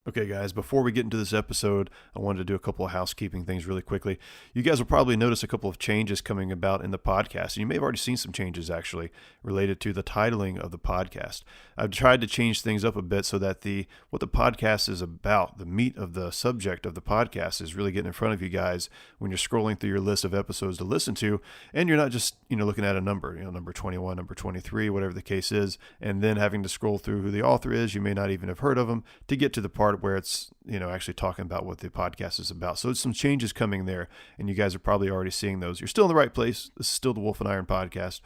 Okay, guys, before we get into this episode, I wanted to do a couple of housekeeping things really quickly. You guys will probably notice a couple of changes coming about in the podcast. And you may have already seen some changes, actually, related to the titling of the podcast. I've tried to change things up a bit so that what the podcast is about, the meat of the subject of the podcast, is really getting in front of you guys when you're scrolling through your list of episodes to listen to. And you're not just, looking at a number, number 21, number 23, whatever the case is, and then having to scroll through who the author is. You may not even have heard of them to get to the part where it's, actually talking about what the podcast is about. So it's some changes coming there, and you guys are probably already seeing those. You're still in the right place. This is still the Wolf and Iron podcast.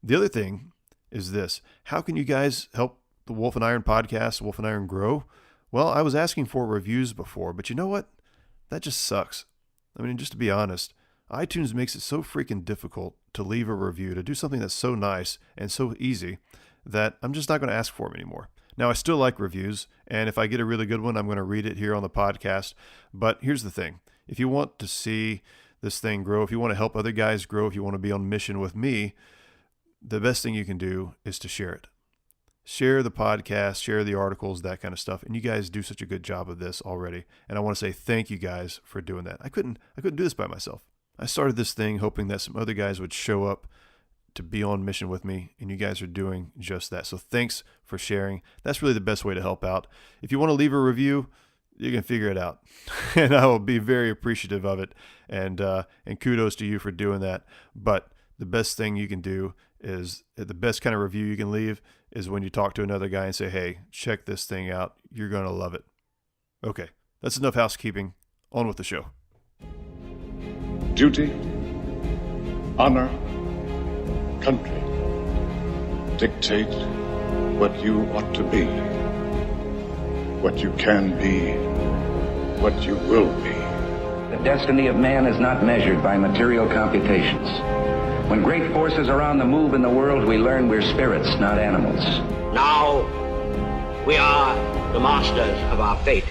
The other thing is this. How can you guys help the Wolf and Iron podcast, Wolf and Iron, grow? Well, I was asking for reviews before, but you know what? That just sucks. I mean, just to be honest, iTunes makes it so freaking difficult to leave a review, to do something that's so nice and so easy that I'm just not going to ask for them anymore. Now, I still like reviews, and if I get a really good one, I'm going to read it here on the podcast. But here's the thing. If you want to see this thing grow, if you want to help other guys grow, if you want to be on mission with me, the best thing you can do is to share it. Share the podcast, share the articles, that kind of stuff. And you guys do such a good job of this already. And I want to say thank you guys for doing that. I couldn't do this by myself. I started this thing hoping that some other guys would show up to be on mission with me, and you guys are doing just that. So thanks for sharing. That's really the best way to help out. If you want to leave a review, you can figure it out, and I will be very appreciative of it. And kudos to you for doing that. But the best thing you can do is, the best kind of review you can leave is when you talk to another guy and say, "Hey, check this thing out. You're going to love it." Okay, that's enough housekeeping. On with the show. Duty, honor, country dictate what you ought to be, what you can be, what you will be. The destiny of man is not measured by material computations. When great forces are on the move in the world, we learn we're spirits, not animals. Now we are the masters of our fate.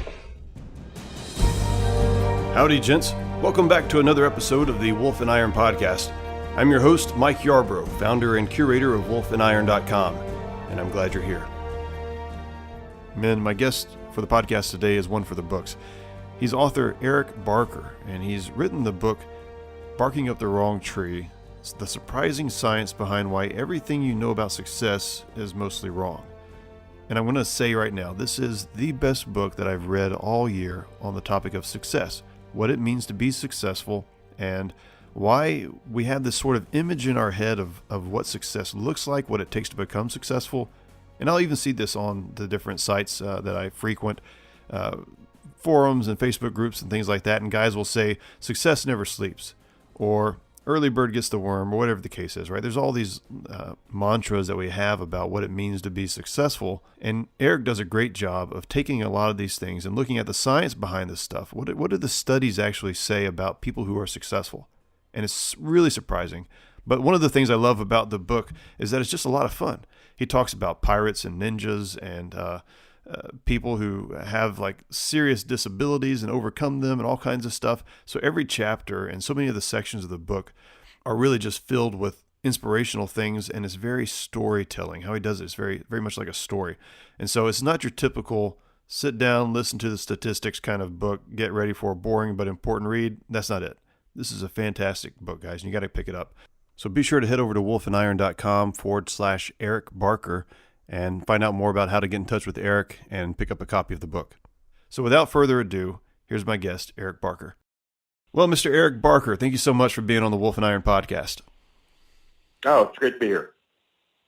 Howdy, gents. Welcome back to another episode of the Wolf and Iron podcast. I'm your host, Mike Yarbrough, founder and curator of wolfandiron.com, and I'm glad you're here. Men, my guest for the podcast today is one for the books. He's author Eric Barker, and he's written the book Barking Up the Wrong Tree. It's the surprising science behind why everything you know about success is mostly wrong. And I'm going to say right now, this is the best book that I've read all year on the topic of success, what it means to be successful, and why we have this sort of image in our head of what success looks like, what it takes to become successful. And I'll even see this on the different sites that I frequent, forums and Facebook groups and things like that. And guys will say, success never sleeps, or early bird gets the worm, or whatever the case is, right? There's all these mantras that we have about what it means to be successful. And Eric does a great job of taking a lot of these things and looking at the science behind this stuff. What do the studies actually say about people who are successful? And it's really surprising. But one of the things I love about the book is that it's just a lot of fun. He talks about pirates and ninjas and people who have like serious disabilities and overcome them and all kinds of stuff. So every chapter and so many of the sections of the book are really just filled with inspirational things, and it's very storytelling. How he does it is very, very much like a story. And so it's not your typical sit down, listen to the statistics kind of book, get ready for a boring but important read. That's not it. This is a fantastic book, guys, and you got to pick it up. So be sure to head over to wolfandiron.com/Eric Barker and find out more about how to get in touch with Eric and pick up a copy of the book. So without further ado, here's my guest, Eric Barker. Well, Mr. Eric Barker, thank you so much for being on the Wolf and Iron podcast. Oh, it's great to be here.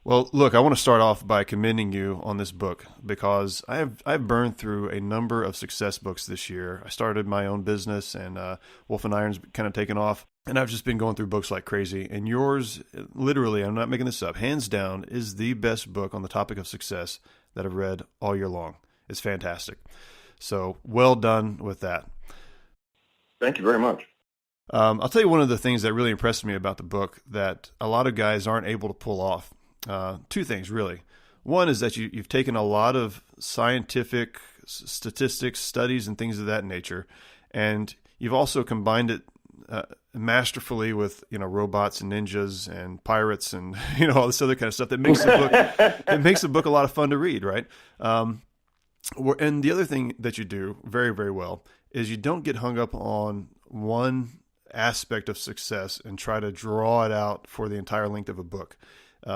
Well, look, I want to start off by commending you on this book because I've burned through a number of success books this year. I started my own business, and Wolf and Iron's kind of taken off, and I've just been going through books like crazy. And yours, literally, I'm not making this up, hands down, is the best book on the topic of success that I've read all year long. It's fantastic. So well done with that. Thank you very much. I'll tell you one of the things that really impressed me about the book that a lot of guys aren't able to pull off. Two things, really. One is that you've taken a lot of scientific statistics, studies, and things of that nature, and you've also combined it masterfully with robots and ninjas and pirates and all this other kind of stuff that makes the book a lot of fun to read, right? And the other thing that you do very, very well is you don't get hung up on one aspect of success and try to draw it out for the entire length of a book.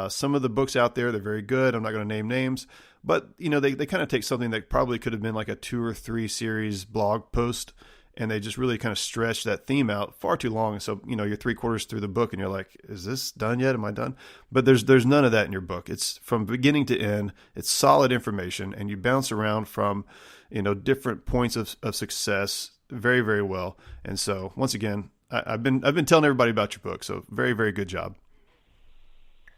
Some of the books out there, they're very good. I'm not going to name names, but they kind of take something that probably could have been like a 2 or 3 series blog post, and they just really kind of stretch that theme out far too long. So, you're 3/4 through the book and you're like, is this done yet? Am I done? But there's none of that in your book. It's from beginning to end. It's solid information, and you bounce around from, different points of success very, very well. And so once again, I've been telling everybody about your book. So very, very good job.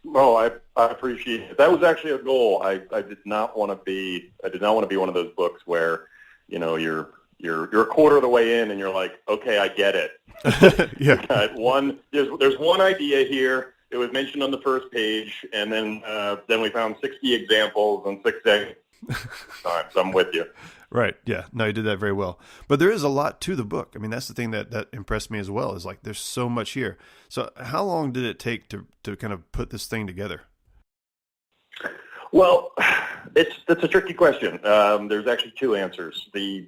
Well, I appreciate it. That was actually a goal. I did not want to be one of those books where, you're a quarter of the way in and you're like, okay, I get it. Yeah. There's one idea here. It was mentioned on the first page, and then we found 60 examples and 6 days. So I'm with you. Right. Yeah. No, you did that very well. But there is a lot to the book. I mean, that's the thing that impressed me as well, is like there's so much here. So how long did it take to kind of put this thing together? Well, that's a tricky question. There's actually 2 answers. The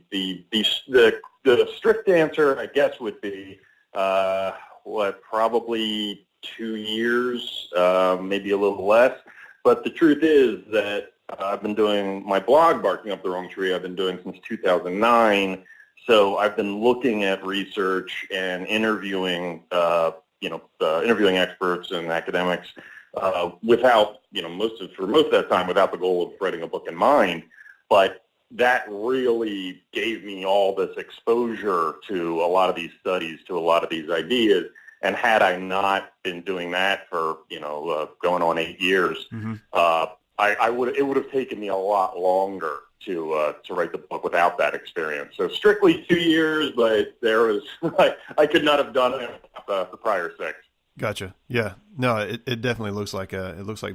strict answer, I guess, would be probably 2 years, maybe a little less. But the truth is that I've been doing my blog, Barking Up the Wrong Tree, I've been doing since 2009. So I've been looking at research and interviewing, interviewing experts and academics without, for most of that time, without the goal of writing a book in mind. But that really gave me all this exposure to a lot of these studies, to a lot of these ideas. And had I not been doing that for, going on 8 years, mm-hmm. It would have taken me a lot longer to write the book without that experience. So strictly 2 years, but there was I could not have done it the prior 6. Gotcha. Yeah. No, it definitely looks like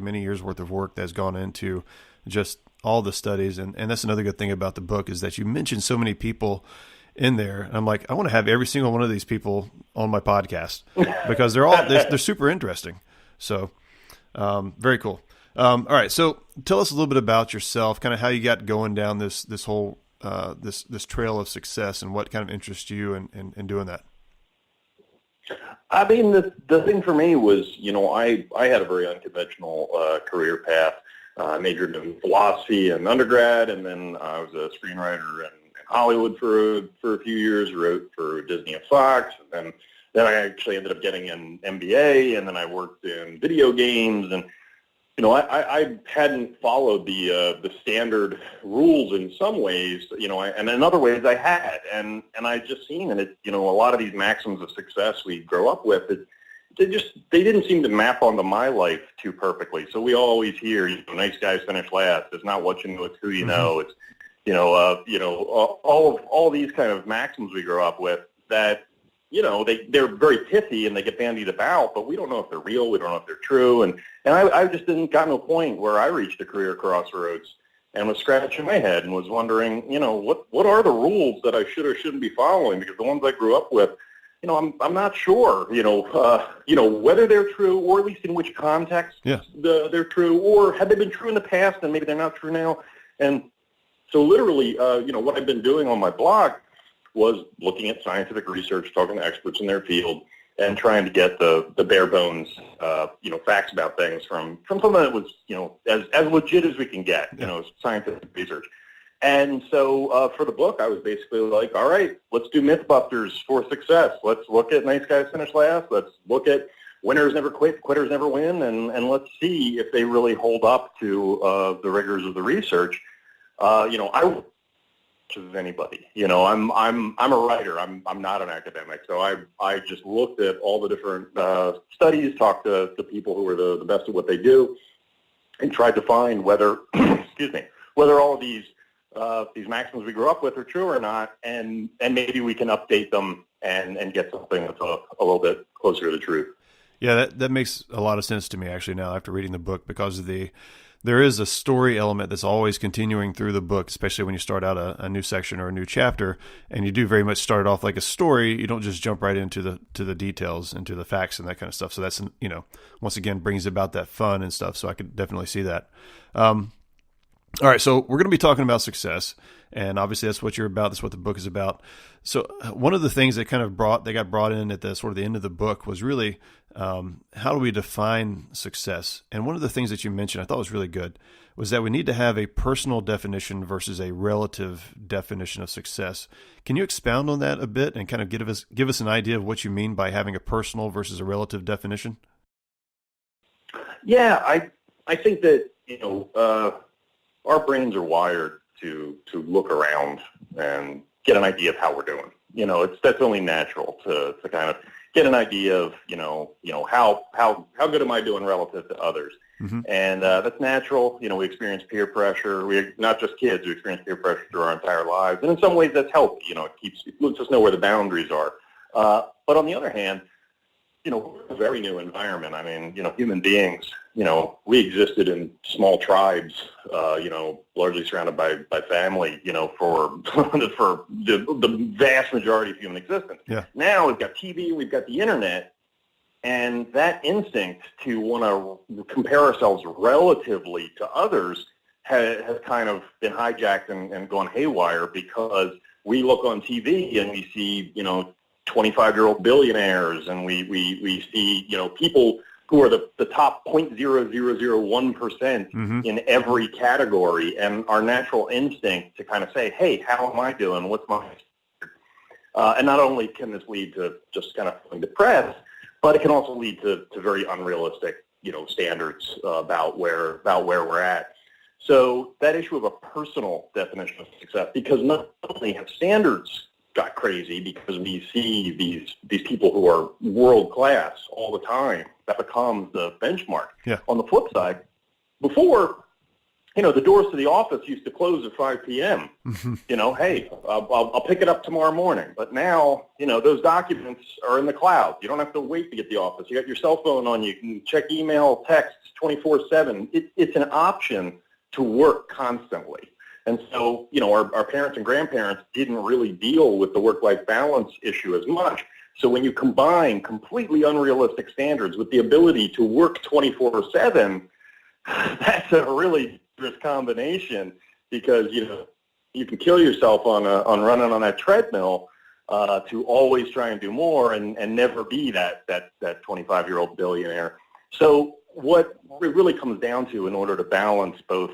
many years worth of work that's gone into just all the studies, and that's another good thing about the book is that you mentioned so many people in there. And I'm like, I want to have every single one of these people on my podcast because they're super interesting. So very cool. All right. So tell us a little bit about yourself, kind of how you got going down this whole, this trail of success, and what kind of interests you in doing that. I mean, the thing for me was, I had a very unconventional career path. I majored in philosophy in undergrad, and then I was a screenwriter in Hollywood for a few years, wrote for Disney and Fox, and then I actually ended up getting an MBA, and then I worked in video games, and I hadn't followed the standard rules in some ways, and in other ways I had, and I just seen, and it, a lot of these maxims of success we grow up with, they didn't seem to map onto my life too perfectly. So we always hear, nice guys finish last. It's not what you know, it's who you know. It's all these kind of maxims we grow up with that. They're very pithy and they get bandied about, but we don't know if they're real. We don't know if they're true. And I just didn't got to a point where I reached a career crossroads and was scratching my head and was wondering, what are the rules that I should or shouldn't be following? Because the ones I grew up with, I'm not sure, whether they're true or at least in which context they're true, or have they been true in the past and maybe they're not true now. And so literally, what I've been doing on my blog was looking at scientific research, talking to experts in their field, and trying to get the bare bones, facts about things from something that was, as legit as we can get, scientific research. And so for the book, I was basically like, all right, let's do Mythbusters for success. Let's look at nice guys finish last. Let's look at winners never quit, quitters never win, and let's see if they really hold up to the rigors of the research. I as anybody, I'm a writer. I'm not an academic, so I just looked at all the different studies, talked to people who were the best at what they do, and tried to find whether whether all of these maxims we grew up with are true or not, and maybe we can update them and get something that's a little bit closer to the truth. Yeah, that makes a lot of sense to me actually now after reading the book, because there is a story element that's always continuing through the book, especially when you start out a new section or a new chapter, and you do very much start off like a story. You don't just jump right into the details, into the facts and that kind of stuff. So that's, once again, brings about that fun and stuff. So I could definitely see that. All right, so we're going to be talking about success, and obviously that's what you're about. That's what the book is about. So one of the things that got brought in at the sort of the end of the book was really how do we define success? And one of the things that you mentioned, I thought was really good, was that we need to have a personal definition versus a relative definition of success. Can you expound on that a bit and kind of give us an idea of what you mean by having a personal versus a relative definition? Yeah, I think that, our brains are wired to look around and get an idea of how we're doing. That's only natural to kind of get an idea of, how good am I doing relative to others? Mm-hmm. And that's natural. We experience peer pressure. We're not just kids. We experience peer pressure through our entire lives. And in some ways that's healthy. It lets us know where the boundaries are. But on the other hand, we're a very new environment. I mean, human beings, we existed in small tribes, largely surrounded by family, for the vast majority of human existence. Yeah. Now we've got TV, we've got the internet, and that instinct to want to compare ourselves relatively to others has kind of been hijacked and gone haywire because we look on TV and we see, 25-year-old billionaires, and we see, people who are the top 0.0001% mm-hmm. in every category, and our natural instinct to kind of say, hey, how am I doing? What's my and not only can this lead to just kind of feeling depressed, but it can also lead to very unrealistic, standards about where we're at. So that issue of a personal definition of success, because not only have standards got crazy because we see these people who are world class all the time. That becomes the benchmark. Yeah. On the flip side, before, the doors to the office used to close at 5 p.m. Mm-hmm. Hey, I'll pick it up tomorrow morning. But now, those documents are in the cloud. You don't have to wait to get the office. You got your cell phone on you. You can check email, texts 24/7. It's an option to work constantly. And so, our parents and grandparents didn't really deal with the work-life balance issue as much. So when you combine completely unrealistic standards with the ability to work 24/7, that's a really dangerous combination because, you can kill yourself on running on that treadmill to always try and do more and never be that 25-year-old billionaire. So what it really comes down to in order to balance both,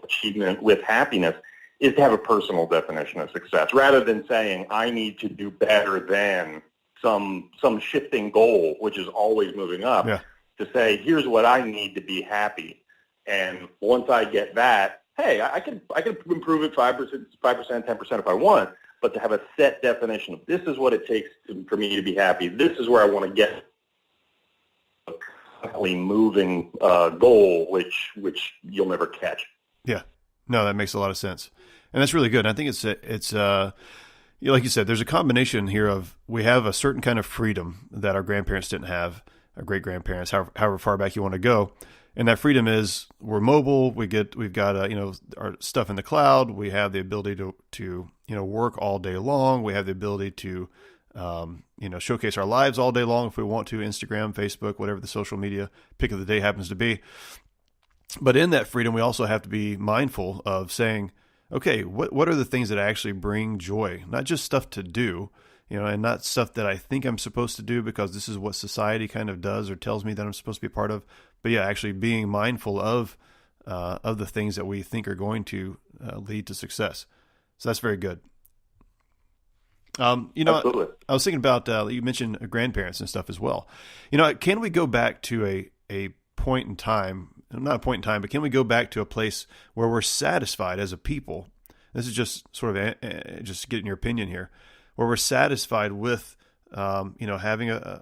achievement with happiness is to have a personal definition of success rather than saying I need to do better than some shifting goal, which is always moving up, yeah. To say, here's what I need to be happy. And once I get that, hey, I could improve it 5%, 10% if I want, but to have a set definition of this is what it takes for me to be happy. This is where I want to get moving goal, which you'll never catch. Yeah, no, that makes a lot of sense, and that's really good. I think it's like you said, there's a combination here of we have a certain kind of freedom that our grandparents didn't have, our great grandparents, however far back you want to go, and that freedom is we're mobile. We've got our stuff in the cloud. We have the ability to work all day long. We have the ability to showcase our lives all day long if we want to, Instagram, Facebook, whatever the social media pick of the day happens to be. But in that freedom, we also have to be mindful of saying, okay, what are the things that actually bring joy? Not just stuff to do, and not stuff that I think I'm supposed to do because this is what society kind of does or tells me that I'm supposed to be a part of. But yeah, actually being mindful of the things that we think are going to lead to success. So that's very good. Absolutely. I was thinking about, you mentioned grandparents and stuff as well. Can we go back to a point in time, not a point in time, but can we go back to a place where we're satisfied as a people? This is just sort of just getting your opinion here, where we're satisfied with, having a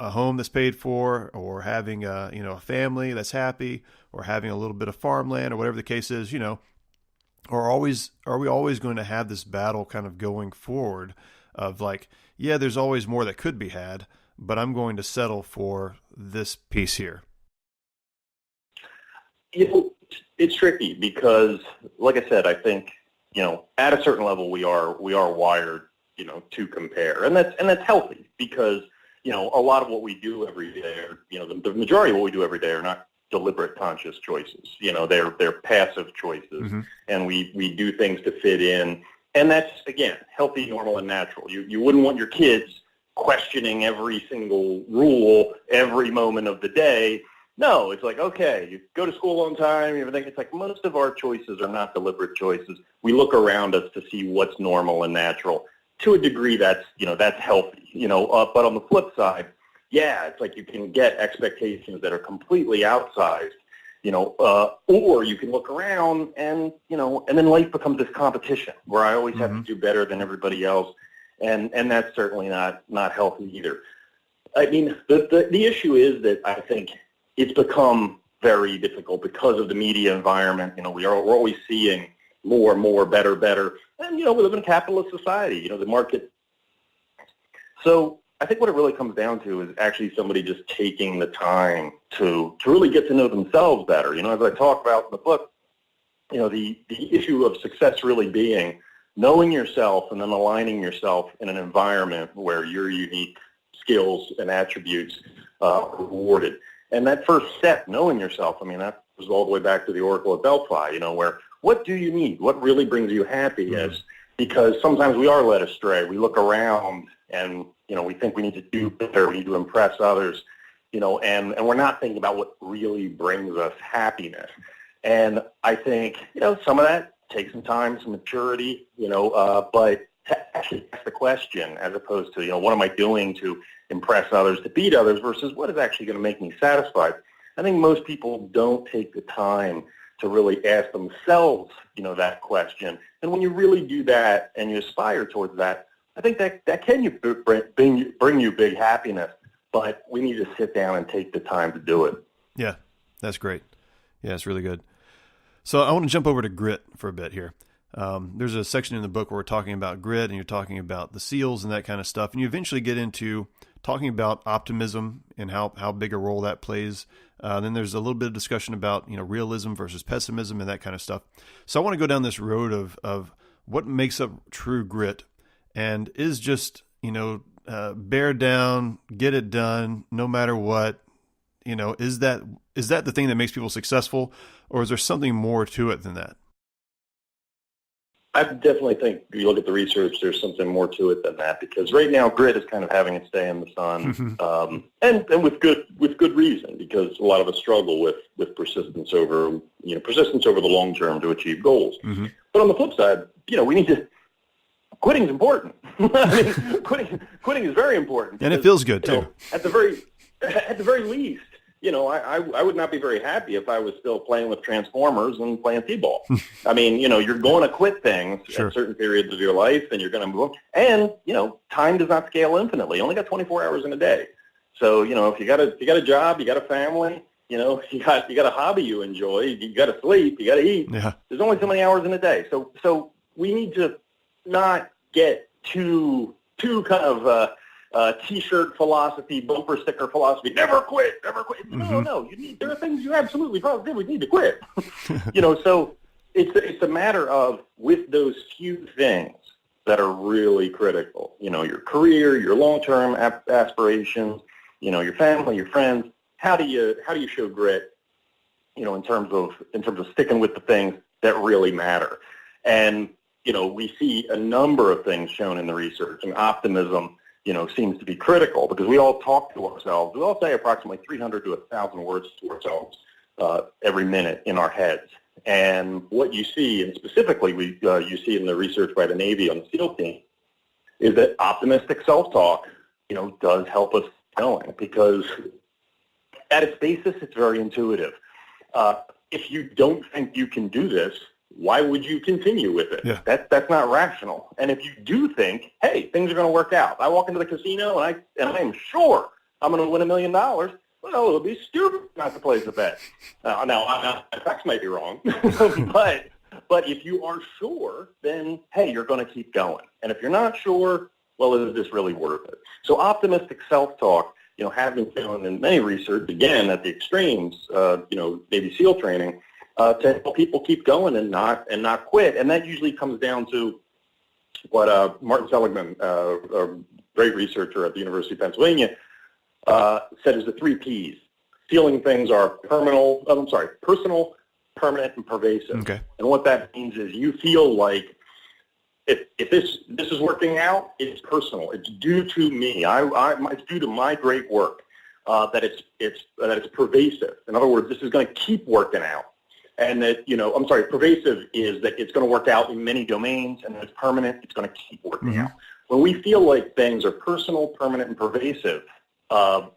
home that's paid for, or having a family that's happy, or having a little bit of farmland, or whatever the case is, Or are we always going to have this battle kind of going forward of like, yeah, there's always more that could be had, but I'm going to settle for this piece here? It's tricky because, like I said, I think, at a certain level we are wired, to compare, and that's healthy because, a lot of what we do every day, or, the majority of what we do every day are not deliberate, conscious choices. They're passive choices, and we do things to fit in. And that's, again, healthy, normal, and natural. You wouldn't want your kids questioning every single rule every moment of the day. No, it's like, okay, you go to school on time, everything. It's like most of our choices are not deliberate choices. We look around us to see what's normal and natural. To a degree, that's healthy. But on the flip side, yeah, it's like you can get expectations that are completely outsized, or you can look around and then life becomes this competition where I always have to do better than everybody else. And that's certainly not healthy either. I mean, the issue is that I think it's become very difficult because of the media environment. We're always seeing more and more, better. And, we live in a capitalist society, the market. So I think what it really comes down to is actually somebody just taking the time to really get to know themselves better. As I talk about in the book, the issue of success really being knowing yourself and then aligning yourself in an environment where your unique skills and attributes are rewarded. And that first step, knowing yourself, I mean, that goes all the way back to the Oracle of Delphi, where what do you need? What really brings you happiness? Because sometimes we are led astray. We look around and, we think we need to do better. We need to impress others, and we're not thinking about what really brings us happiness. And I think, some of that takes some time, some maturity, but to actually ask the question as opposed to, what am I doing to impress others, to beat others versus what is actually going to make me satisfied. I think most people don't take the time to really ask themselves, that question. And when you really do that and you aspire towards that, I think that can bring you big happiness, but we need to sit down and take the time to do it. Yeah, that's great. Yeah, it's really good. So I want to jump over to grit for a bit here. There's a section in the book where we're talking about grit and you're talking about the SEALs and that kind of stuff. And you eventually get into talking about optimism and how big a role that plays. Then there's a little bit of discussion about, realism versus pessimism and that kind of stuff. So I want to go down this road of what makes up true grit and is just, bear down, get it done, no matter what. Is that the thing that makes people successful, or is there something more to it than that? I definitely think if you look at the research, there's something more to it than that, because right now grit is kind of having its day in the sun, and with good reason, because a lot of us struggle with persistence over the long term to achieve goals. But on the flip side, we need to. Quitting is important. I mean, quitting is very important, and it feels good too. At the very least. I would not be very happy if I was still playing with Transformers and playing T-ball. I mean, you're going to quit things at certain periods of your life, and you're going to move on. And, time does not scale infinitely. You only got 24 hours in a day. So, if you got a job, you got a family, you got a hobby you enjoy, you got to sleep, you got to eat. Yeah. There's only so many hours in a day. So we need to not get too kind of T-shirt philosophy, bumper sticker philosophy. Never quit. No. There are things you absolutely probably need to quit. So it's a matter of, with those few things that are really critical. Your career, your long-term aspirations. Your family, your friends. How do you show grit? In terms of sticking with the things that really matter. And we see a number of things shown in the research, and optimism seems to be critical, because we all talk to ourselves. We all say approximately 300 to 1,000 words to ourselves every minute in our heads. And what you see, and specifically you see in the research by the Navy on the SEAL team, is that optimistic self-talk, does help us going, because at its basis, it's very intuitive. If you don't think you can do this, why would you continue with it? Yeah. That's not rational. And if you do think, hey, things are going to work out. I walk into the casino and I am sure I'm going to win $1 million. Well, it would be stupid not to place a bet. Now, the facts might be wrong, but if you are sure, then hey, you're going to keep going. And if you're not sure, well, is this really worth it? So optimistic self-talk, have been found in many research, again at the extremes, Navy SEAL training. To help people keep going and not quit. And that usually comes down to what Martin Seligman, a great researcher at the University of Pennsylvania, said is the 3 Ps. feeling things are personal, permanent, and pervasive. Okay. And what that means is you feel like if this is working out, it's personal. It's due to me. It's due to my great work. That it's pervasive. In other words, this is going to keep working out. And that, pervasive is that it's going to work out in many domains, and that it's permanent. It's going to keep working out. When we feel like things are personal, permanent, and pervasive, I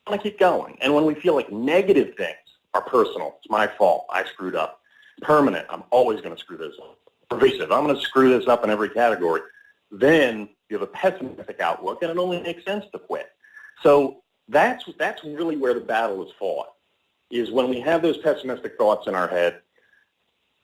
want to keep going. And when we feel like negative things are personal, it's my fault, I screwed up. Permanent, I'm always going to screw this up. Pervasive, I'm going to screw this up in every category. Then you have a pessimistic outlook, and it only makes sense to quit. So that's really where the battle is fought, is when we have those pessimistic thoughts in our head,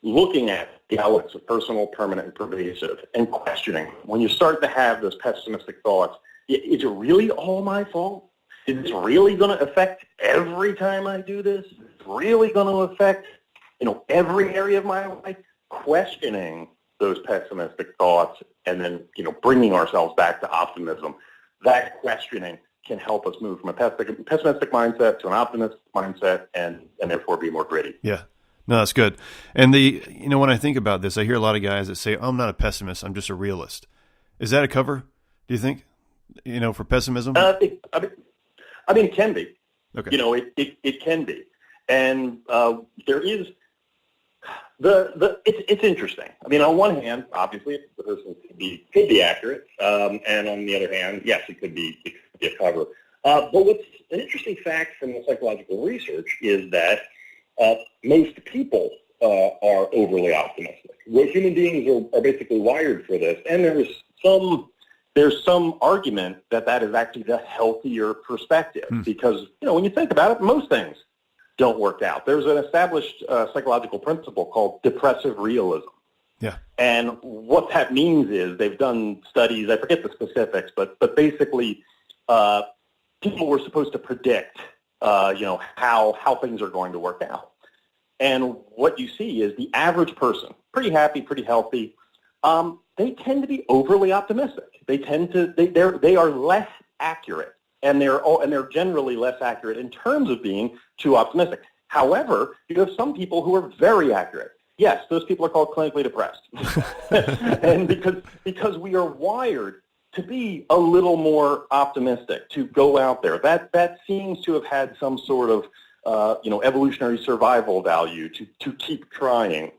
looking at the outlets of personal, permanent, and pervasive, and questioning. When you start to have those pessimistic thoughts, is it really all my fault? Is this really going to affect every time I do this? Is it really going to affect, every area of my life? Questioning those pessimistic thoughts and then, bringing ourselves back to optimism. That questioning can help us move from a pessimistic mindset to an optimistic mindset and therefore be more gritty. Yeah. No, that's good. And when I think about this, I hear a lot of guys that say, I'm not a pessimist, I'm just a realist. Is that a cover, do you think, for pessimism? It can be. Okay. It can be. And there is it's interesting. On one hand, obviously, the person could be accurate, and on the other hand, yes, it could be a cover. But what's an interesting fact from the psychological research is that most people are overly optimistic. Human beings are basically wired for this, and there's some argument that is actually the healthier perspective because when you think about it, most things don't work out. There's an established psychological principle called depressive realism. Yeah. And what that means is they've done studies, I forget the specifics, but basically people were supposed to predict, how things are going to work out. And what you see is the average person, pretty happy, pretty healthy, they tend to be overly optimistic. They are less accurate. And they're generally less accurate in terms of being too optimistic. However, you have some people who are very accurate. Yes, those people are called clinically depressed. And because we are wired to be a little more optimistic, to go out there. That seems to have had some sort of evolutionary survival value to keep trying.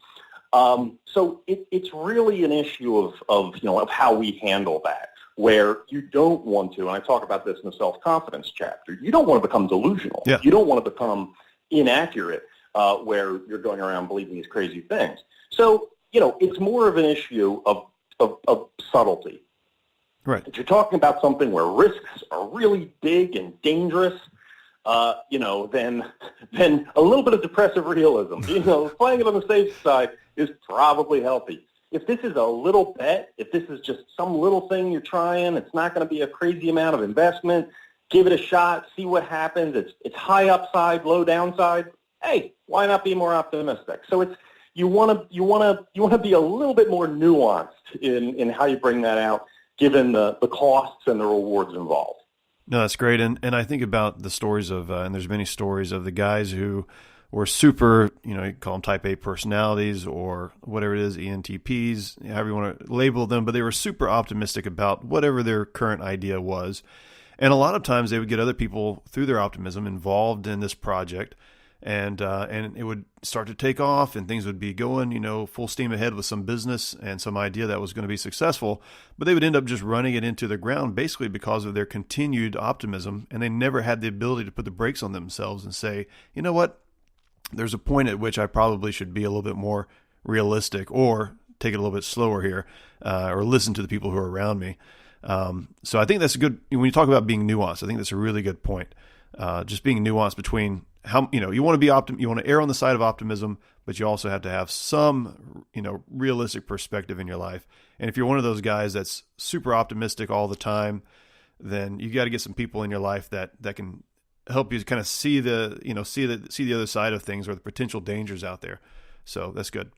So it's really an issue of how we handle that, where you don't want to, and I talk about this in the self-confidence chapter, you don't want to become delusional. Yeah. You don't want to become inaccurate where you're going around believing these crazy things. So, it's more of an issue of subtlety. Right. If you're talking about something where risks are really big and dangerous, then a little bit of depressive realism, playing it on the safe side is probably healthy. If this is a little bet, if this is just some little thing you're trying, it's not going to be a crazy amount of investment. Give it a shot, see what happens. It's high upside, low downside. Hey, why not be more optimistic? So you want to be a little bit more nuanced in how you bring that out, given the costs and the rewards involved. No, that's great. And I think about the stories of, and there's many stories of the guys who were super, you call them type A personalities or whatever it is, ENTPs, however you want to label them, but they were super optimistic about whatever their current idea was. And a lot of times they would get other people through their optimism involved in this project, and it would start to take off and things would be going, full steam ahead with some business and some idea that was going to be successful, but they would end up just running it into the ground basically because of their continued optimism, and they never had the ability to put the brakes on themselves and say, you know what? There's a point at which I probably should be a little bit more realistic or take it a little bit slower here, or listen to the people who are around me. So I think that's a good, when you talk about being nuanced, I think that's a really good point. Just being nuanced between how, you want to be you want to err on the side of optimism, but you also have to have some, realistic perspective in your life. And if you're one of those guys that's super optimistic all the time, then you got to get some people in your life that can help you kind of see the other side of things or the potential dangers out there. So that's good.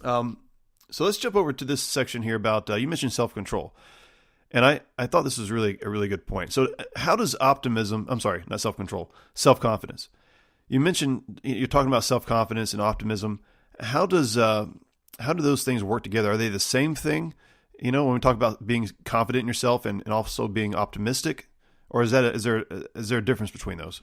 So let's jump over to this section here about, you mentioned self-control. And I thought this was really a really good point. So how does not self-control, self-confidence. You mentioned, you're talking about self-confidence and optimism. How do those things work together? Are they the same thing? When we talk about being confident in yourself and also being optimistic, or is there a difference between those?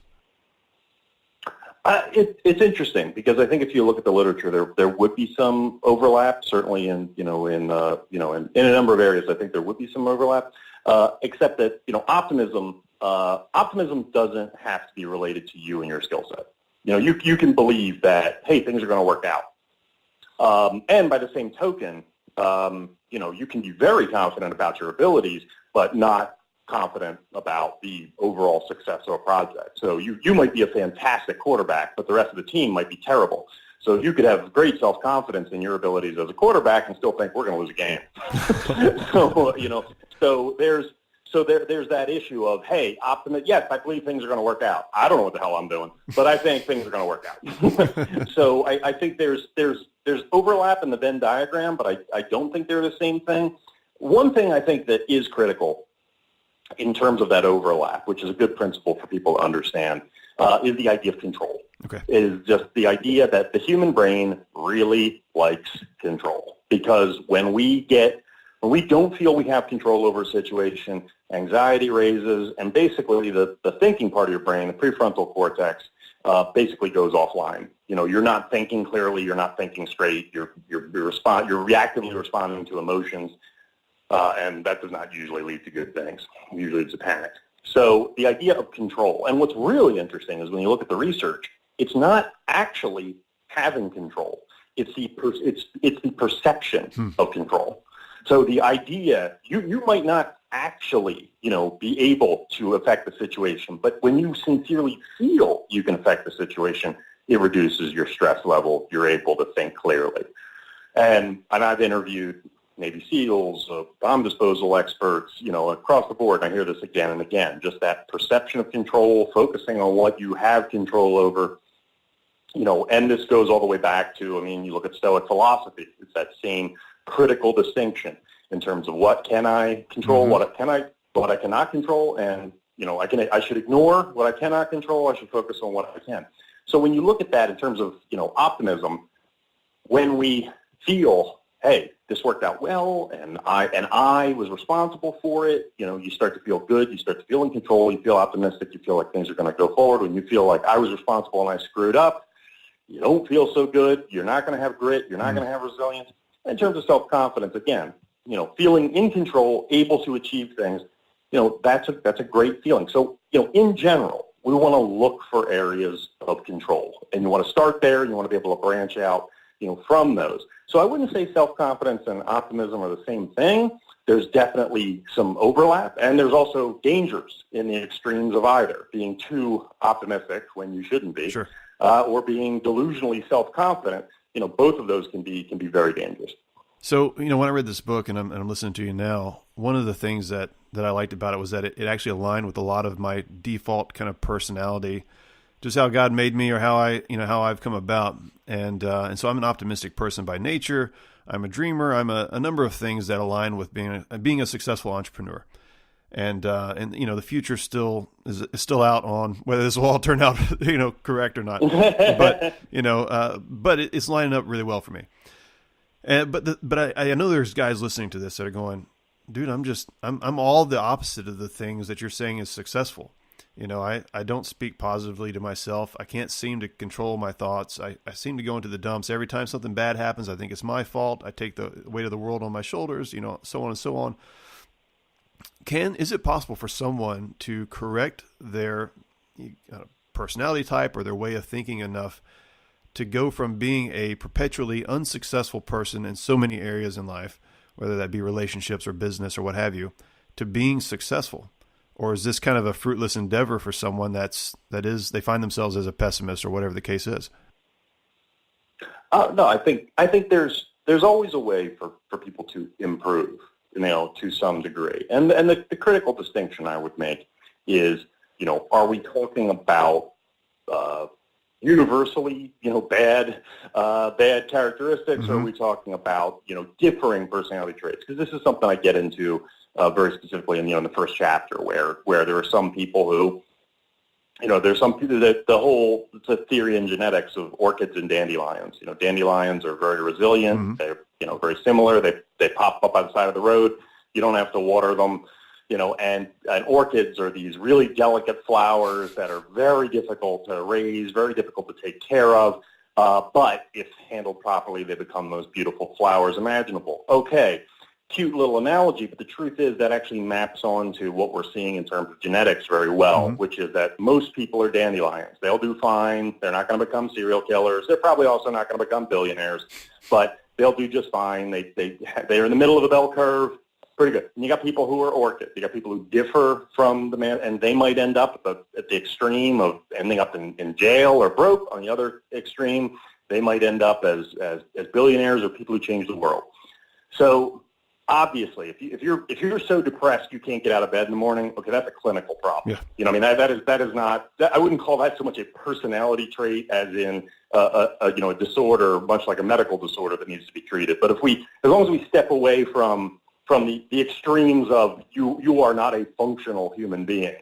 It's interesting because I think if you look at the literature, there would be some overlap. Certainly in a number of areas, I think there would be some overlap. Except that optimism doesn't have to be related to you and your skill set. You can believe that, hey, things are going to work out, and by the same token, you can be very confident about your abilities, but not confident about the overall success of a project. So you might be a fantastic quarterback, but the rest of the team might be terrible. So you could have great self-confidence in your abilities as a quarterback and still think we're going to lose a game. So there's that issue of, hey, yes, I believe things are going to work out. I don't know what the hell I'm doing, but I think things are going to work out. So I think there's overlap in the Venn diagram, but I don't think they're the same thing. One thing I think that is critical in terms of that overlap, which is a good principle for people to understand, is the idea of control. Okay. Is just the idea that the human brain really likes control, because when we don't feel we have control over a situation, anxiety raises, and basically the thinking part of your brain, the prefrontal cortex, basically goes offline. You're not thinking clearly, you're not thinking straight, you're reactively responding to emotions, and that does not usually lead to good things. Usually it's a panic. So the idea of control, and what's really interesting is when you look at the research, it's not actually having control. It's the perception of control. So the idea, you might not actually, be able to affect the situation, but when you sincerely feel you can affect the situation, it reduces your stress level. You're able to think clearly. And I've interviewed Navy SEALs, bomb disposal experts, across the board. And I hear this again and again, just that perception of control, focusing on what you have control over, and this goes all the way back to, you look at Stoic philosophy. It's that same critical distinction in terms of what can I control, what I cannot control, and I should ignore what I cannot control. I should focus on what I can. So when you look at that in terms of optimism, when we feel, hey, this worked out well, and I was responsible for it, you start to feel good, you start to feel in control, you feel optimistic, you feel like things are going to go forward. When you feel like I was responsible and I screwed up, you don't feel so good. You're not going to have grit. You're not going to have resilience. In terms of self-confidence, again, feeling in control, able to achieve things, that's a great feeling. So, in general, we want to look for areas of control, and you want to start there, and you want to be able to branch out, from those. So I wouldn't say self-confidence and optimism are the same thing. There's definitely some overlap, and there's also dangers in the extremes of either, being too optimistic when you shouldn't be, sure. Or being delusionally self-confident. Both of those can be very dangerous. So, when I read this book and I'm listening to you now, one of the things that I liked about it was that it actually aligned with a lot of my default kind of personality, just how God made me or how I've come about. And so I'm an optimistic person by nature. I'm a dreamer. I'm a number of things that align with being a successful entrepreneur. And the future still is still out on whether this will all turn out, correct or not. But, but it's lining up really well for me. But I know there's guys listening to this that are going, dude, I'm all the opposite of the things that you're saying is successful. I don't speak positively to myself. I can't seem to control my thoughts. I seem to go into the dumps. Every time something bad happens, I think it's my fault. I take the weight of the world on my shoulders, so on and so on. Is it possible for someone to correct their personality type or their way of thinking enough to go from being a perpetually unsuccessful person in so many areas in life, whether that be relationships or business or what have you, to being successful? Or is this kind of a fruitless endeavor for someone they find themselves as a pessimist or whatever the case is? No, I think there's always a way for people to improve, to some degree. And the critical distinction I would make is, are we talking about universally, bad characteristics, or are we talking about, differing personality traits? Because this is something I get into, very specifically in the first chapter, where there are some people who, there's some people that it's a theory in genetics of orchids and dandelions. Dandelions are very resilient. Mm-hmm. They're very similar. They pop up by the side of the road. You don't have to water them. And orchids are these really delicate flowers that are very difficult to raise, very difficult to take care of. But if handled properly, they become the most beautiful flowers imaginable. Okay, cute little analogy, but the truth is that actually maps onto what we're seeing in terms of genetics very well, Mm-hmm. which is that most people are dandelions. They'll do fine. They're not going to become serial killers. They're probably also not going to become billionaires, but they'll do just fine. They're in the middle of the bell curve. Pretty good. And you got people who are orchids. You got people who differ from the man, and they might end up at the extreme of ending up in jail or broke. On the other extreme, they might end up as billionaires or people who change the world. So obviously, if you're so depressed you can't get out of bed in the morning, okay, that's a clinical problem. Yeah. That is not. I wouldn't call that so much a personality trait as in a disorder, much like a medical disorder that needs to be treated. But as long as we step away from the extremes of you are not a functional human being,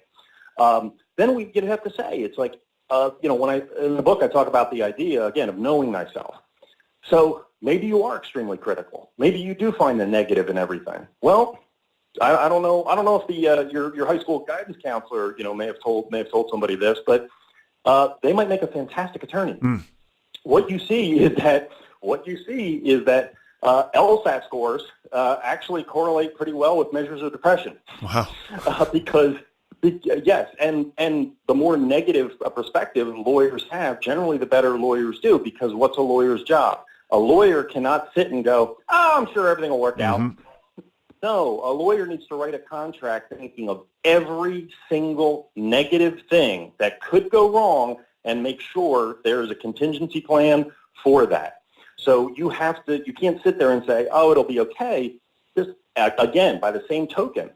then we have to say it's like when in the book I talk about the idea again of knowing thyself. So maybe you are extremely critical. Maybe you do find the negative in everything. Well, I don't know. I don't know if your high school guidance counselor may have told somebody this, but they might make a fantastic attorney. Mm. What you see is that LSAT scores actually correlate pretty well with measures of depression. Wow. Yes, and the more negative perspective lawyers have, generally the better lawyers do, because what's a lawyer's job? A lawyer cannot sit and go, I'm sure everything will work out. Mm-hmm. No, a lawyer needs to write a contract thinking of every single negative thing that could go wrong and make sure there is a contingency plan for that. So you can't sit there and say, oh, it'll be okay. Just, again, by the same token,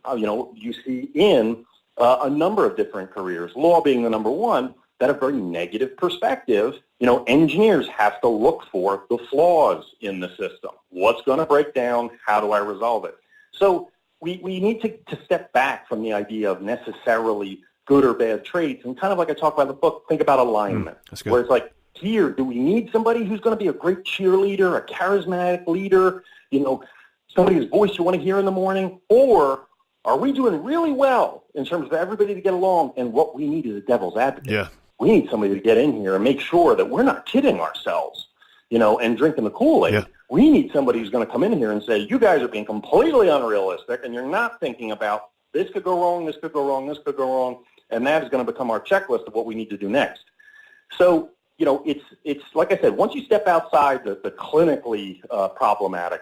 you see in a number of different careers, law being the number one, that have very negative perspective. Engineers have to look for the flaws in the system. What's going to break down? How do I resolve it? So we need to step back from the idea of necessarily good or bad traits, and kind of like I talk about in the book, think about alignment. That's good. Where it's like, here, do we need somebody who's going to be a great cheerleader, a charismatic leader, somebody whose voice you want to hear in the morning? Or are we doing really well in terms of everybody to get along, and what we need is a devil's advocate? Yeah. We need somebody to get in here and make sure that we're not kidding ourselves, and drinking the Kool-Aid. Yeah. We need somebody who's going to come in here and say, you guys are being completely unrealistic, and you're not thinking about this could go wrong, this could go wrong, this could go wrong, and that is going to become our checklist of what we need to do next. So, it's like I said, once you step outside the clinically problematic,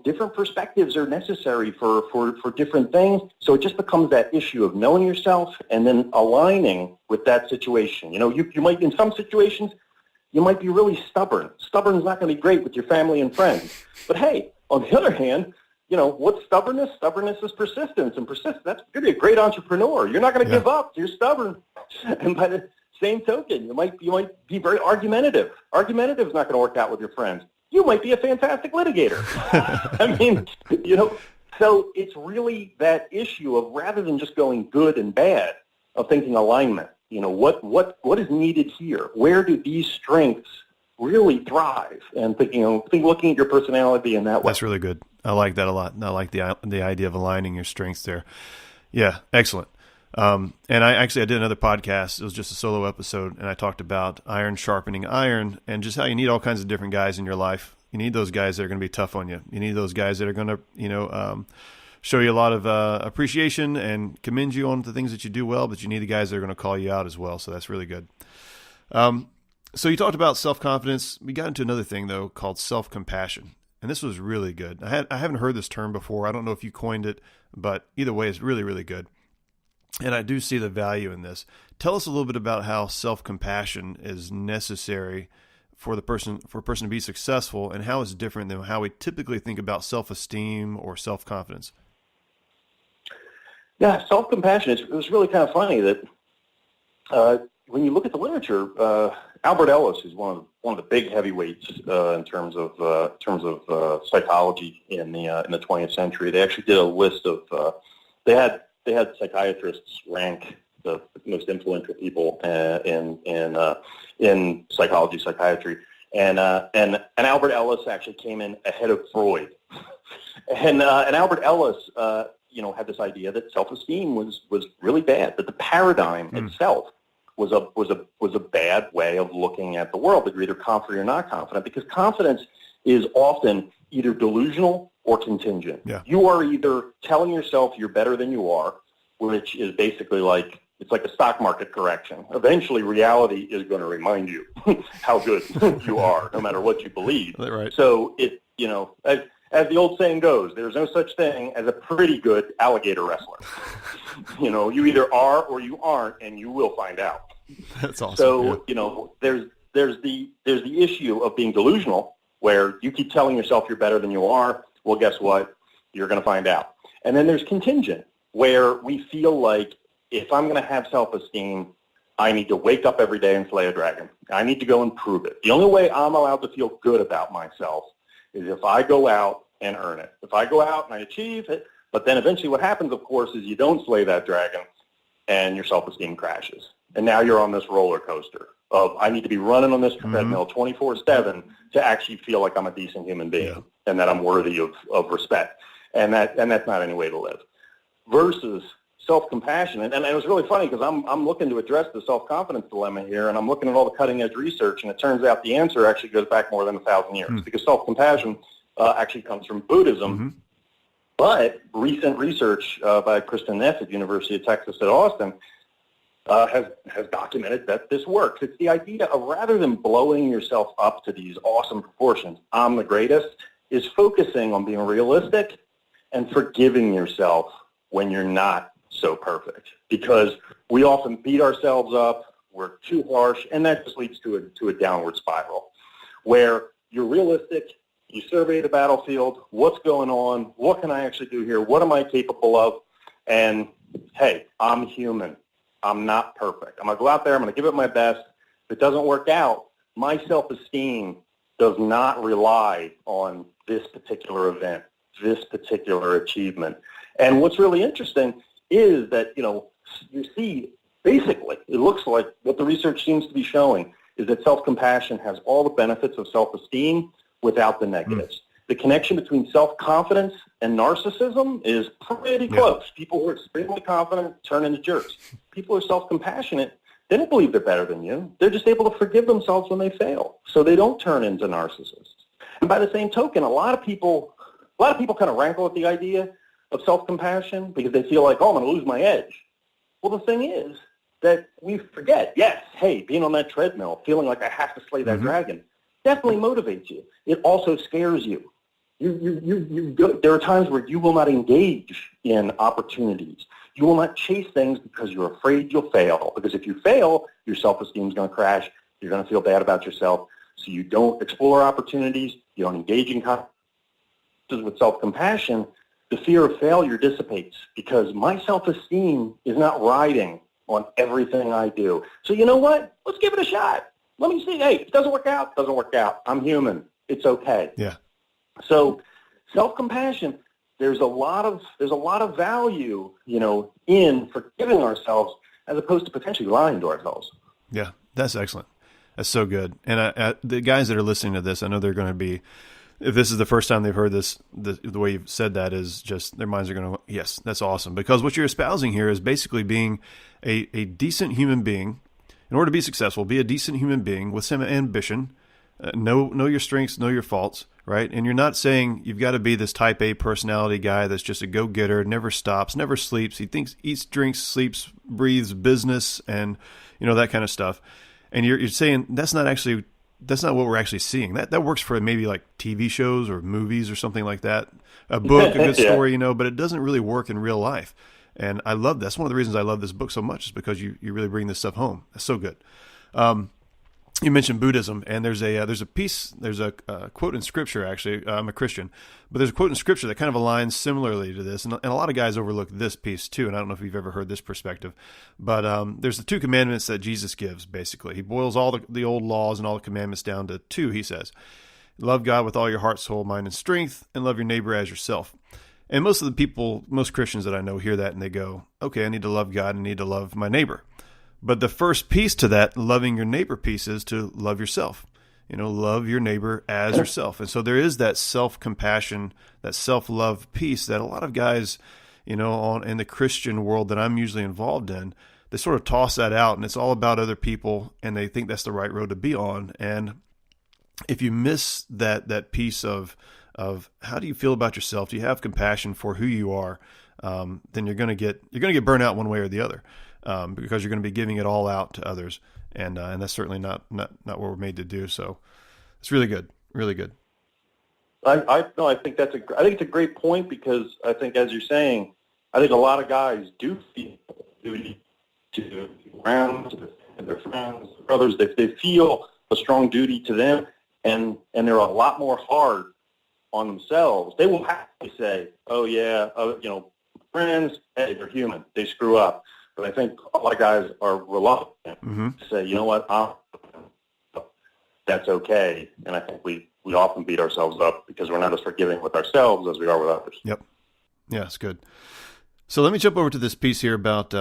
different perspectives are necessary for different things. So it just becomes that issue of knowing yourself and then aligning with that situation. You might, in some situations, you might be really stubborn. Stubborn is not going to be great with your family and friends. But hey, on the other hand, what's stubbornness? Stubbornness is persistence, and that's going to be a great entrepreneur. You're not going to give up. You're stubborn. And by the same token, you might be very argumentative. Argumentative is not going to work out with your friends. You might be a fantastic litigator. I mean, so it's really that issue of, rather than just going good and bad, of thinking alignment. What is needed here? Where do these strengths really thrive? And looking at your personality in that way. That's really good. I like that a lot. I like the idea of aligning your strengths there. Yeah, excellent. And I did another podcast. It was just a solo episode, and I talked about iron sharpening iron and just how you need all kinds of different guys in your life. You need those guys that are going to be tough on you. You need those guys that are going to, show you a lot of appreciation and commend you on the things that you do well, but you need the guys that are going to call you out as well. So that's really good. So you talked about self-confidence. We got into another thing, though, called self-compassion. And this was really good. I haven't heard this term before. I don't know if you coined it, but either way, it's really, really good. And I do see the value in this. Tell us a little bit about how self-compassion is necessary for a person to be successful, and how it's different than how we typically think about self-esteem or self-confidence. Yeah, self-compassion. It was really kind of funny that when you look at the literature, Albert Ellis is one of the big heavyweights in terms of psychology in the 20th century. They actually did a list of they had psychiatrists rank the most influential people in psychology, psychiatry, and Albert Ellis actually came in ahead of Freud, and Albert Ellis had this idea that self-esteem was really bad, that the paradigm itself was a bad way of looking at the world, that you're either confident or not confident, because confidence is often either delusional or contingent. Yeah. You are either telling yourself you're better than you are, which is basically it's like a stock market correction. Eventually, reality is going to remind you how good you are, no matter what you believe. Right. So as the old saying goes, there's no such thing as a pretty good alligator wrestler. You either are or you aren't, and you will find out. That's awesome. So, yeah. there's the issue of being delusional, where you keep telling yourself you're better than you are. Well, guess what? You're going to find out. And then there's contingent, where we feel like if I'm going to have self-esteem, I need to wake up every day and slay a dragon. I need to go and prove it. The only way I'm allowed to feel good about myself is if I go out and earn it. If I go out and I achieve it, but then eventually what happens, of course, is you don't slay that dragon and your self-esteem crashes. And now you're on this roller coaster of I need to be running on this treadmill 24/7 to actually feel like I'm a decent human being and that I'm worthy of respect. And that's not any way to live. Versus self-compassion. And it was really funny because I'm looking to address the self-confidence dilemma here, and I'm looking at all the cutting-edge research, and it turns out the answer actually goes back more than 1,000 years because self-compassion actually comes from Buddhism. But recent research by Kristen Neff at the University of Texas at Austin has documented that this works. It's the idea of, rather than blowing yourself up to these awesome proportions, I'm the greatest, is focusing on being realistic and forgiving yourself when you're not so perfect, because we often beat ourselves up, we're too harsh, and that just leads to a downward spiral where you're realistic, you survey the battlefield, what's going on, what can I actually do here, what am I capable of, and hey, I'm human, I'm not perfect. I'm going to go out there, I'm going to give it my best. If it doesn't work out, my self-esteem does not rely on this particular event, this particular achievement. And what's really interesting is that, you see, basically, it looks like what the research seems to be showing is that self-compassion has all the benefits of self-esteem without the negatives. The connection between self-confidence and narcissism is pretty close. People who are extremely confident turn into jerks. People who are self-compassionate, they don't believe they're better than you. They're just able to forgive themselves when they fail, so they don't turn into narcissists. And by the same token, a lot of people kind of rankle at the idea of self-compassion because they feel like, I'm going to lose my edge. Well, the thing is that we forget, yes, hey, being on that treadmill, feeling like I have to slay that dragon, definitely motivates you. It also scares you. There are times where you will not engage in opportunities. You will not chase things because you're afraid you'll fail. Because if you fail, your self-esteem is going to crash. You're going to feel bad about yourself. So you don't explore opportunities. You don't engage in conversations with self-compassion. The fear of failure dissipates because my self-esteem is not riding on everything I do. So you know what? Let's give it a shot. Let me see. Hey, if it doesn't work out, it doesn't work out. I'm human. It's okay. Yeah. So self-compassion, there's a lot of value, in forgiving ourselves as opposed to potentially lying to ourselves. Yeah, that's excellent. That's so good. And the guys that are listening to this, I know they're going to be, if this is the first time they've heard this, the way you've said that is just, their minds are going to, yes, that's awesome. Because what you're espousing here is basically being a decent human being. In order to be successful, be a decent human being with some ambition. Know your strengths, know your faults, right? And you're not saying you've got to be this type A personality guy that's just a go-getter, never stops, never sleeps. He eats, drinks, sleeps, breathes business, and that kind of stuff. And you're saying that's not what we're actually seeing. That works for maybe like TV shows or movies or something like that. A book, a good story, but it doesn't really work in real life. And I love that. That's one of the reasons I love this book so much is because you really bring this stuff home. That's so good. you mentioned Buddhism, and there's a quote in Scripture. Actually, I'm a Christian, but there's a quote in Scripture that kind of aligns similarly to this, and a lot of guys overlook this piece too. And I don't know if you've ever heard this perspective, but there's the 2 commandments that Jesus gives. Basically, he boils all the old laws and all the commandments down to 2. He says, "Love God with all your heart, soul, mind, and strength, and love your neighbor as yourself." And most Christians that I know hear that and they go, "Okay, I need to love God and I need to love my neighbor." But the first piece to that loving your neighbor piece is to love yourself. Love your neighbor as yourself. And so there is that self-compassion, that self-love piece that a lot of guys, in the Christian world that I'm usually involved in, they sort of toss that out and it's all about other people and they think that's the right road to be on. And if you miss that piece of how do you feel about yourself, do you have compassion for who you are, then you're going to get burnt out one way or the other. Because you're going to be giving it all out to others, and that's certainly not what we're made to do. So it's really good, really good. I think it's a great point, because I think, as you're saying, I think a lot of guys do feel duty to around to their friends, their brothers. They feel a strong duty to them, and they're a lot more hard on themselves. They will happily say, "Oh yeah, friends, hey, they're human. They screw up." But I think a lot of guys are reluctant to say, "You know what, that's okay." And I think we often beat ourselves up because we're not as forgiving with ourselves as we are with others. Yep. Yeah, it's good. So let me jump over to this piece here about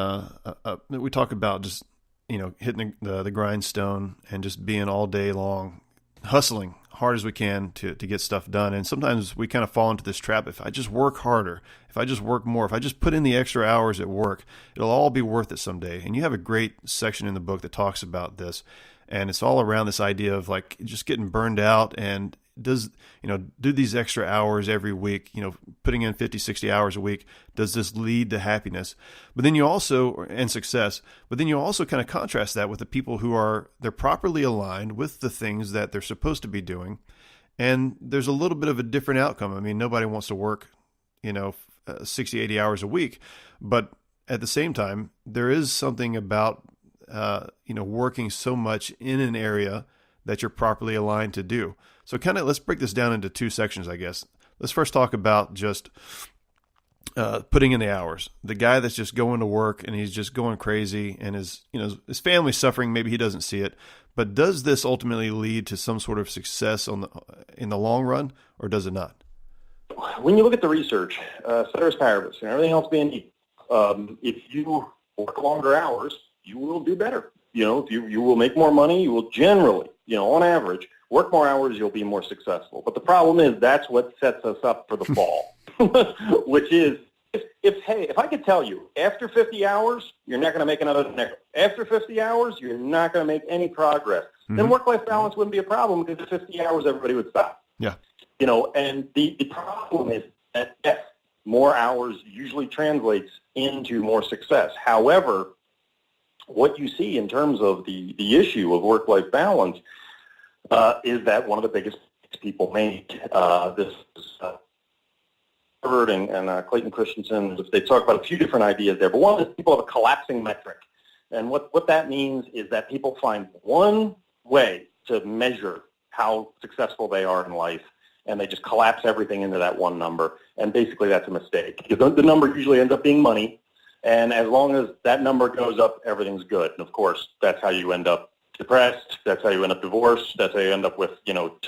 we talk about just hitting the grindstone and just being all day long hustling hard as we can to get stuff done. And sometimes we kind of fall into this trap. If I just work harder, if I just work more, if I just put in the extra hours at work, it'll all be worth it someday. And you have a great section in the book that talks about this. And it's all around this idea of like just getting burned out and do these extra hours every week, putting in 50, 60 hours a week. Does this lead to happiness? But then and success, but then you also kind of contrast that with the people who they're properly aligned with the things that they're supposed to be doing. And there's a little bit of a different outcome. I mean, nobody wants to work, 60, 80 hours a week, but at the same time, there is something about, working so much in an area that you're properly aligned to do. So let's break this down into 2 sections, I guess. Let's first talk about just putting in the hours. The guy that's just going to work and he's just going crazy and his family's suffering, maybe he doesn't see it, but does this ultimately lead to some sort of success in the long run, or does it not? When you look at the research, ceteris paribus, and everything else being equal, if you work longer hours, you will do better. You will make more money. You will generally, on average, work more hours, you'll be more successful. But the problem is that's what sets us up for the fall, which is if I could tell you after 50 hours, you're not going to make another nickel. After 50 hours, you're not going to make any progress. Mm-hmm. Then work-life balance wouldn't be a problem, because at 50 hours, everybody would stop. Yeah. And the problem is that, yes, more hours usually translates into more success. However, what you see in terms of the issue of work-life balance is that one of the biggest people make, this is Harvard and Clayton Christensen, they talk about a few different ideas there, but one is people have a collapsing metric. And what that means is that people find one way to measure how successful they are in life, and they just collapse everything into that one number. And basically that's a mistake, because the number usually ends up being money. And as long as that number goes up, everything's good. And of course, that's how you end up depressed. That's how you end up divorced. That's how you end up with,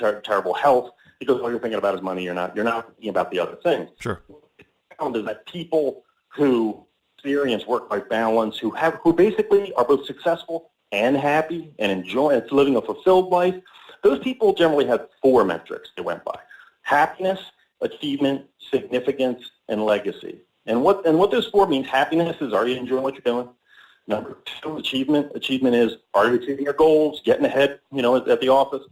terrible health, because all you're thinking about is money. You're not thinking about the other things. Sure. What I found is that people who experience work-life balance, who basically are both successful and happy and enjoy living a fulfilled life, those people generally have 4 metrics they went by: happiness, achievement, significance, and legacy. And what those 4 means: happiness is, are you enjoying what you're doing? Number 2, achievement. Achievement is, are you achieving your goals, getting ahead, at the office?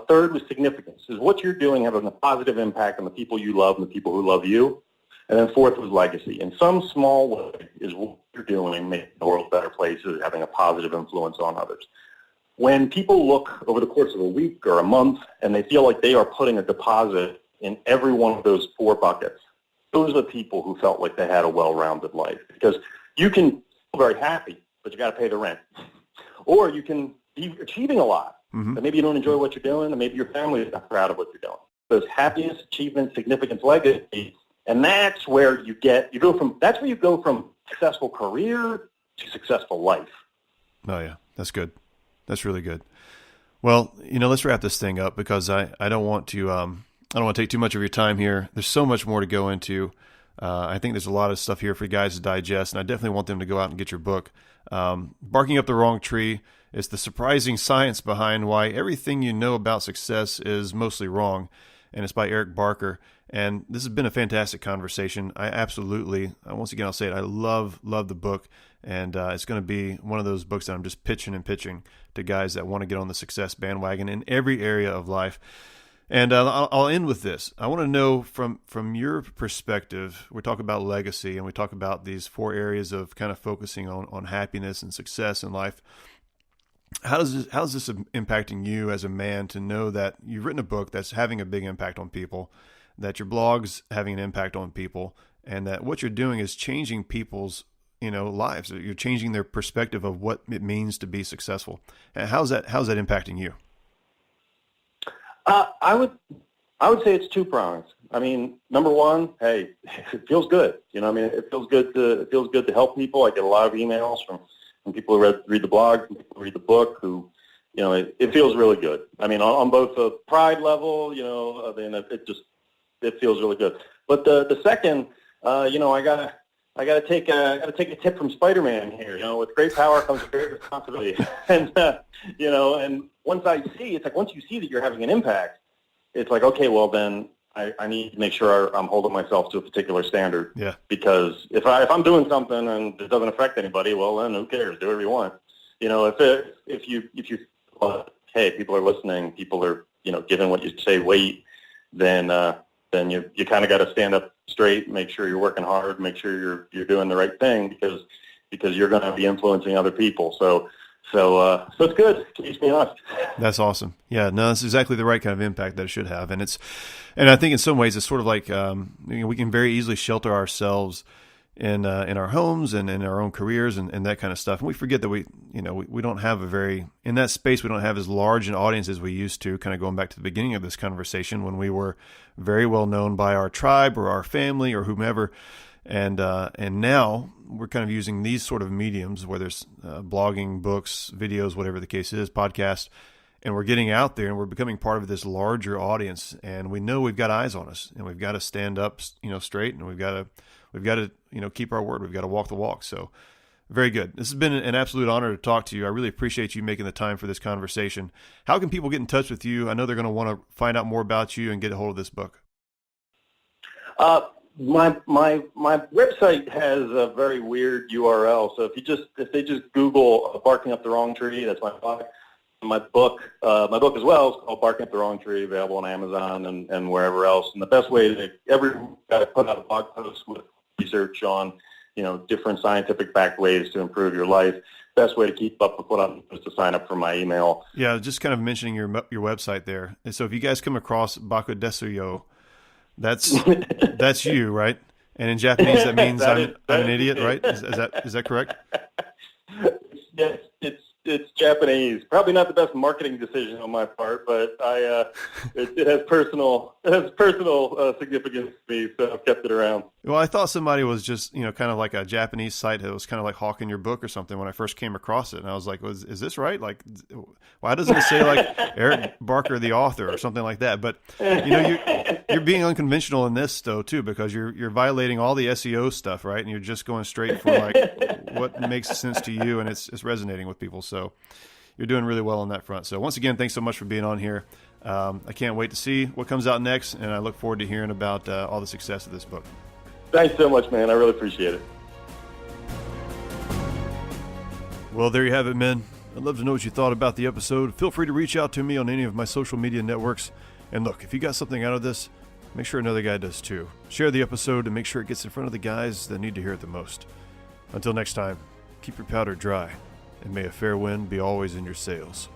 Third was significance, is what you're doing having a positive impact on the people you love and the people who love you. And then 4th was legacy. In some small way, is what you're doing making the world a better place, is having a positive influence on others. When people look over the course of a week or a month and they feel like they are putting a deposit in every one of those 4 buckets, those are the people who felt like they had a well-rounded life. Because you can feel very happy, but you got to pay the rent. Or you can be achieving a lot, That maybe you don't enjoy what you're doing, and maybe your family is not proud of what you're doing. Those happiness, achievement, significance, legacy, and that's where you go from successful career to successful life. Oh yeah, that's good. That's really good. Well, let's wrap this thing up because I don't want to take too much of your time here. There's so much more to go into. I think there's a lot of stuff here for you guys to digest, and I definitely want them to go out and get your book. Barking Up the Wrong Tree is the surprising science behind why everything you know about success is mostly wrong. And it's by Eric Barker. And this has been a fantastic conversation. I absolutely, once again, I'll say it, I love the book. And it's going to be one of those books that I'm just pitching to guys that want to get on the success bandwagon in every area of life. And I'll end with this. I want to know from your perspective, we talk about legacy and we talk about these 4 areas of kind of focusing on happiness and success in life. How is this impacting you as a man to know that you've written a book that's having a big impact on people, that your blog's having an impact on people, and that what you're doing is changing people's lives? You're changing their perspective of what it means to be successful. And how's that impacting you? I would say it's 2 prongs. I mean, number one, hey, it feels good. It feels good to help people. I get a lot of emails from people who read the blog, from people who read the book, who, it feels really good. I mean, on both the pride level, it feels really good. But the second, I gotta take a tip from Spider-Man here. With great power comes great responsibility. And and once you see that you're having an impact, it's like, okay, well then I need to make sure I'm holding myself to a particular standard. Yeah. Because if I'm doing something and it doesn't affect anybody, well then who cares? Do whatever you want. If you hey, people are listening, people are giving what you say weight, then you kind of got to stand up straight, make sure you're working hard, make sure you're doing the right thing because you're going to be influencing other people. So it's good. It keeps me honest. That's awesome. Yeah, no, that's exactly the right kind of impact that it should have. And I think in some ways it's sort of like, we can very easily shelter ourselves in our homes and in our own careers and that kind of stuff. And we forget that we don't have in that space, we don't have as large an audience as we used to, kind of going back to the beginning of this conversation when we were very well known by our tribe or our family or whomever. And now we're kind of using these sort of mediums, whether it's blogging, books, videos, whatever the case is, podcasts, and we're getting out there and we're becoming part of this larger audience. And we know we've got eyes on us, and we've got to stand up, straight, and we've got to keep our word. We've got to walk the walk. So very good. This has been an absolute honor to talk to you. I really appreciate you making the time for this conversation. How can people get in touch with you? I know they're going to want to find out more about you and get a hold of this book. My website has a very weird URL. So if they just Google Barking Up the Wrong Tree, that's my blog. My book as well is called Barking Up the Wrong Tree, available on Amazon and wherever else. And the best way to put out a blog post with research on different scientific backed ways to improve your life. Best way to keep up with what I'm is to sign up for my email. Yeah, just kind of mentioning your website there. And so if you guys come across Baku Desuyo, that's you, right? And in Japanese, that means I'm an idiot, right? Is that correct? Yes, it's Japanese. Probably not the best marketing decision on my part, but it has personal significance to me, so I've kept it around. Well, I thought somebody was just kind of like a Japanese site that was kind of like hawking your book or something when I first came across it, and I was like, is this right? Like, why doesn't it say like Eric Barker, the author, or something like that? But you're being unconventional in this though too, because you're violating all the SEO stuff, right? And you're just going straight for like what makes sense to you, and it's resonating with people. So you're doing really well on that front. So once again, thanks so much for being on here. I can't wait to see what comes out next, and I look forward to hearing about all the success of this book. Thanks so much, man. I really appreciate it. Well, there you have it, men. I'd love to know what you thought about the episode. Feel free to reach out to me on any of my social media networks. And look, if you got something out of this, make sure another guy does too. Share the episode and make sure it gets in front of the guys that need to hear it the most. Until next time, keep your powder dry, and may a fair wind be always in your sails.